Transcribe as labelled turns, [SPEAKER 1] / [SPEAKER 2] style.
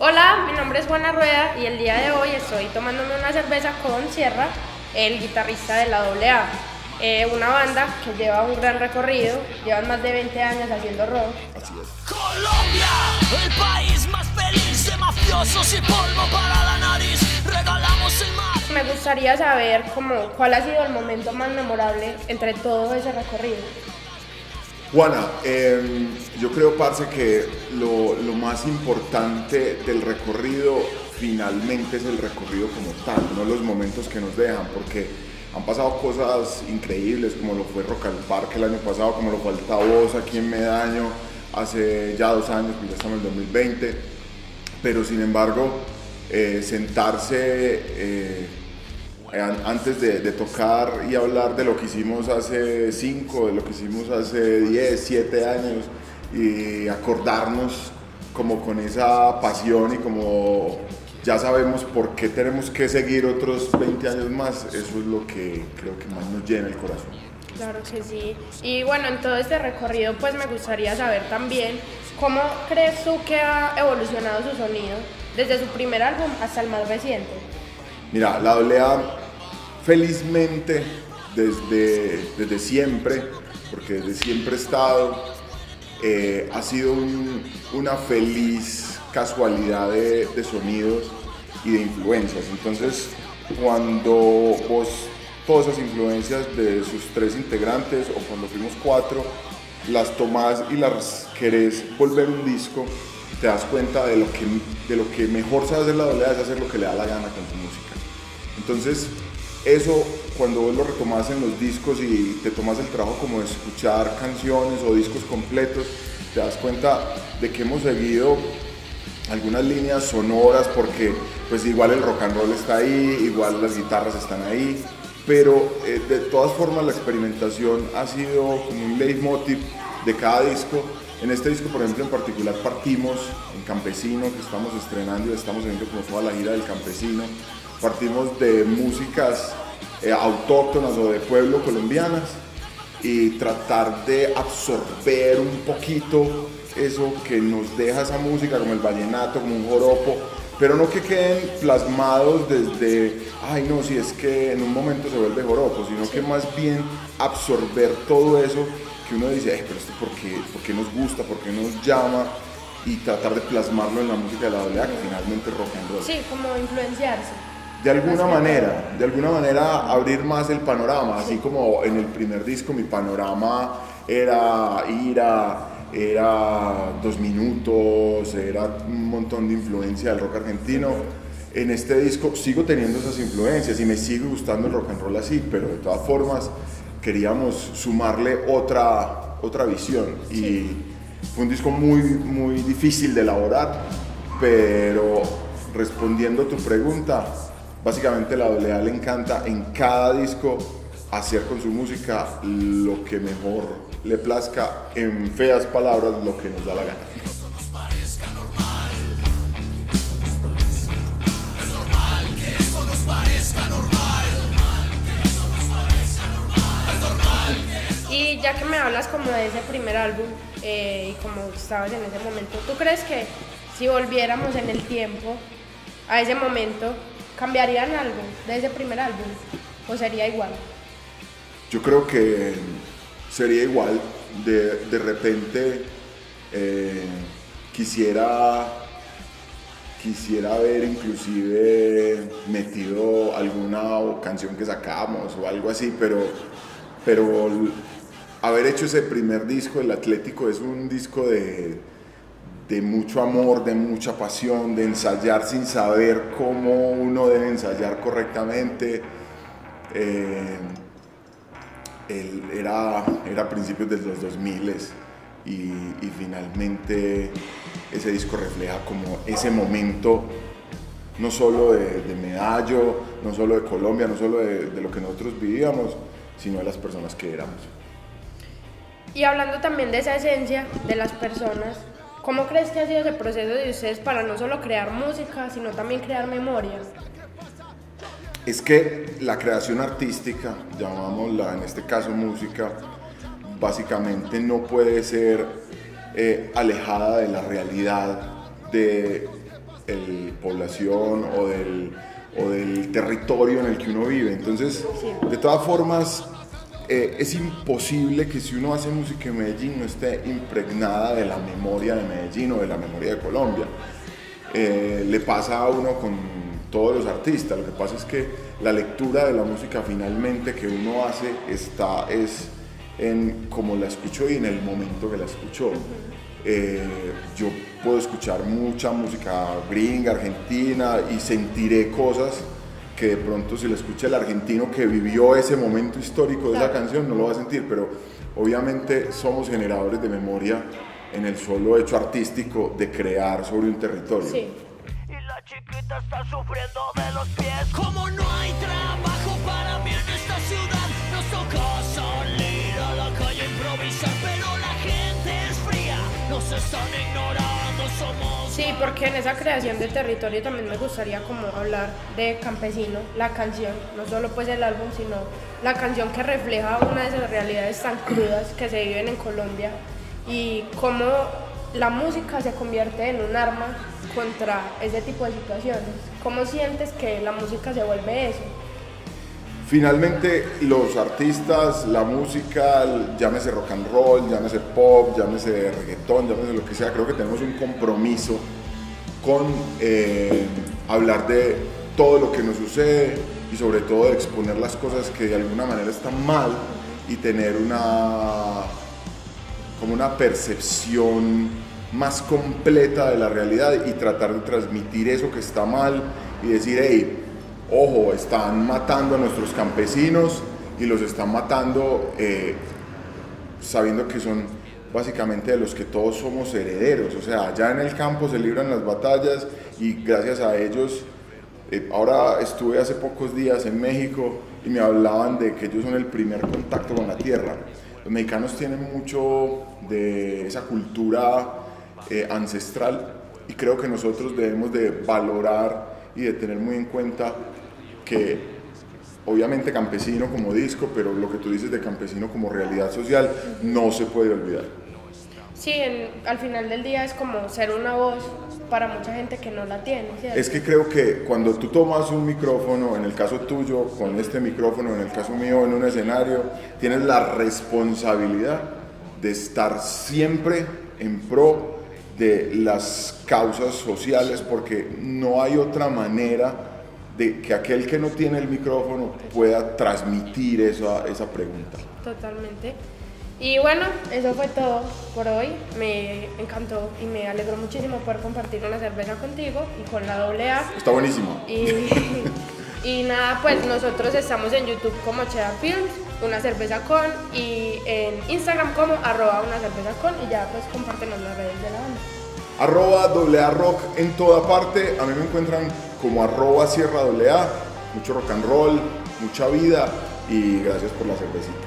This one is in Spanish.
[SPEAKER 1] Hola, mi nombre es Juana Rueda y el día de hoy estoy tomándome una cerveza con Sierra, el guitarrista de la AA, una banda que lleva un gran recorrido, llevan más de 20 años haciendo rock.
[SPEAKER 2] Así es.
[SPEAKER 3] Colombia, el país más feliz de mafiosos y polvo para la nariz, regalamos el mar.
[SPEAKER 1] Me gustaría saber cuál ha sido el momento más memorable entre todo ese recorrido.
[SPEAKER 2] Juana, yo creo, parce, que lo más importante del recorrido finalmente es el recorrido como tal, no los momentos que nos dejan, porque han pasado cosas increíbles, como lo fue Rock al Parque el año pasado, como lo fue Altavoz aquí en Medaño hace ya 2 años, que ya estamos en el 2020, pero sin embargo, sentarse antes de tocar y hablar de lo que hicimos hace 5, de lo que hicimos hace 10, 7 años y acordarnos como con esa pasión y como ya sabemos por qué tenemos que seguir otros 20 años más, eso es lo que creo que más nos llena el corazón.
[SPEAKER 1] Claro que sí. Y bueno, en todo este recorrido pues me gustaría saber también cómo crees tú que ha evolucionado su sonido desde su primer álbum hasta el más reciente.
[SPEAKER 2] Mira, la AA felizmente desde siempre, porque desde siempre he estado, ha sido una feliz casualidad de sonidos y de influencias. Entonces, cuando vos todas esas influencias de sus 3 integrantes o cuando fuimos 4, las tomás y las querés volver un disco, te das cuenta de lo que mejor sabe hacer la AA es hacer lo que le da la gana con su música. Entonces, eso cuando vos lo retomás en los discos y te tomas el trabajo como de escuchar canciones o discos completos, te das cuenta de que hemos seguido algunas líneas sonoras, porque pues igual el rock and roll está ahí, igual las guitarras están ahí, pero de todas formas la experimentación ha sido como un leitmotiv de cada disco. En este disco, por ejemplo, en particular partimos en Campesino, que estamos estrenando y estamos haciendo como toda la gira del Campesino. Partimos de músicas autóctonas o de pueblo colombianas y tratar de absorber un poquito eso que nos deja esa música, como el vallenato, como un joropo, pero no que queden plasmados desde, ay no, si es que en un momento se vuelve joropo, sino que más bien absorber todo eso que uno dice, ay, pero esto ¿por qué nos gusta, por qué nos llama? Y tratar de plasmarlo en la música de la AA, que finalmente es rock and roll.
[SPEAKER 1] Sí, como influenciarse.
[SPEAKER 2] De alguna manera abrir más el panorama, así como en el primer disco mi panorama era Ira, era 2 Minutos, era un montón de influencia del rock argentino. En este disco sigo teniendo esas influencias y me sigue gustando el rock and roll así, pero de todas formas queríamos sumarle otra visión. Y fue un disco muy difícil de elaborar, pero respondiendo a tu pregunta, básicamente la AA le encanta en cada disco hacer con su música lo que mejor le plazca, en feas palabras, lo que nos da la gana.
[SPEAKER 1] Y ya que me hablas como de ese primer álbum y como estabas en ese momento, ¿tú crees que si volviéramos en el tiempo a ese momento, cambiarían algo de ese primer álbum o sería igual?
[SPEAKER 2] Yo creo que sería igual. De repente quisiera haber inclusive metido alguna canción que sacamos o algo así, pero haber hecho ese primer disco, El Atlético, es un disco de mucho amor, de mucha pasión, de ensayar sin saber cómo uno debe ensayar correctamente. Era a principios de los 2000 y finalmente ese disco refleja como ese momento, no solo de Medallo, no solo de Colombia, no solo de lo que nosotros vivíamos, sino de las personas que éramos.
[SPEAKER 1] Y hablando también de esa esencia de las personas, ¿cómo crees que ha sido ese proceso de ustedes para no solo crear música, sino también crear memoria?
[SPEAKER 2] Es que la creación artística, llamámosla en este caso música, básicamente no puede ser alejada de la realidad de población o del territorio en el que uno vive. Entonces,
[SPEAKER 1] Sí.
[SPEAKER 2] de todas formas, es imposible que si uno hace música en Medellín no esté impregnada de la memoria de Medellín o de la memoria de Colombia. Le pasa a uno con todos los artistas. Lo que pasa es que la lectura de la música finalmente que uno hace es en cómo la escuchó y en el momento que la escuchó. Yo puedo escuchar mucha música gringa, argentina, y sentiré cosas que de pronto si la escucha el argentino que vivió ese momento histórico de esa canción no lo va a sentir, pero obviamente somos generadores de memoria en el solo hecho artístico de crear sobre un territorio.
[SPEAKER 1] Sí.
[SPEAKER 3] Y la chiquita está sufriendo de los pies. Como no hay trabajo para mí en esta ciudad, nos toca salir a la calle a improvisar, pero la gente es fría, nos están ignorando, somos...
[SPEAKER 1] Sí, porque en esa creación de territorio también me gustaría como hablar de Campesino, la canción, no solo pues el álbum, sino la canción que refleja una de esas realidades tan crudas que se viven en Colombia y cómo la música se convierte en un arma contra ese tipo de situaciones. ¿Cómo sientes que la música se vuelve eso?
[SPEAKER 2] Finalmente los artistas, la música, llámese rock and roll, llámese pop, llámese reggaetón, llámese lo que sea, creo que tenemos un compromiso con hablar de todo lo que nos sucede y sobre todo de exponer las cosas que de alguna manera están mal y tener como una percepción más completa de la realidad y tratar de transmitir eso que está mal y decir, hey, ojo, están matando a nuestros campesinos y los están matando sabiendo que son básicamente de los que todos somos herederos. O sea, allá en el campo se libran las batallas y gracias a ellos, ahora estuve hace pocos días en México y me hablaban de que ellos son el primer contacto con la tierra. Los mexicanos tienen mucho de esa cultura ancestral y creo que nosotros debemos de valorar y de tener muy en cuenta que obviamente Campesino como disco, pero lo que tú dices de Campesino como realidad social no se puede olvidar.
[SPEAKER 1] Sí, al final del día es como ser una voz para mucha gente que no la tiene, ¿cierto?
[SPEAKER 2] Es que creo que cuando tú tomas un micrófono, en el caso tuyo, con este micrófono, en el caso mío, en un escenario, tienes la responsabilidad de estar siempre en pro de las causas sociales, porque no hay otra manera de que aquel que no tiene el micrófono pueda transmitir esa pregunta.
[SPEAKER 1] Totalmente. Y bueno, eso fue todo por hoy. Me encantó y me alegró muchísimo poder compartir una cerveza contigo y con la AA.
[SPEAKER 2] Está buenísimo.
[SPEAKER 1] Y nada, pues nosotros estamos en YouTube como Cheddar Films, una cerveza con, y en Instagram como @unacervezacon, y ya pues compártenos las redes de la banda.
[SPEAKER 2] @AA Rock en toda parte. A mí me encuentran como @Sierra AA. Mucho rock and roll, mucha vida y gracias por la cervecita.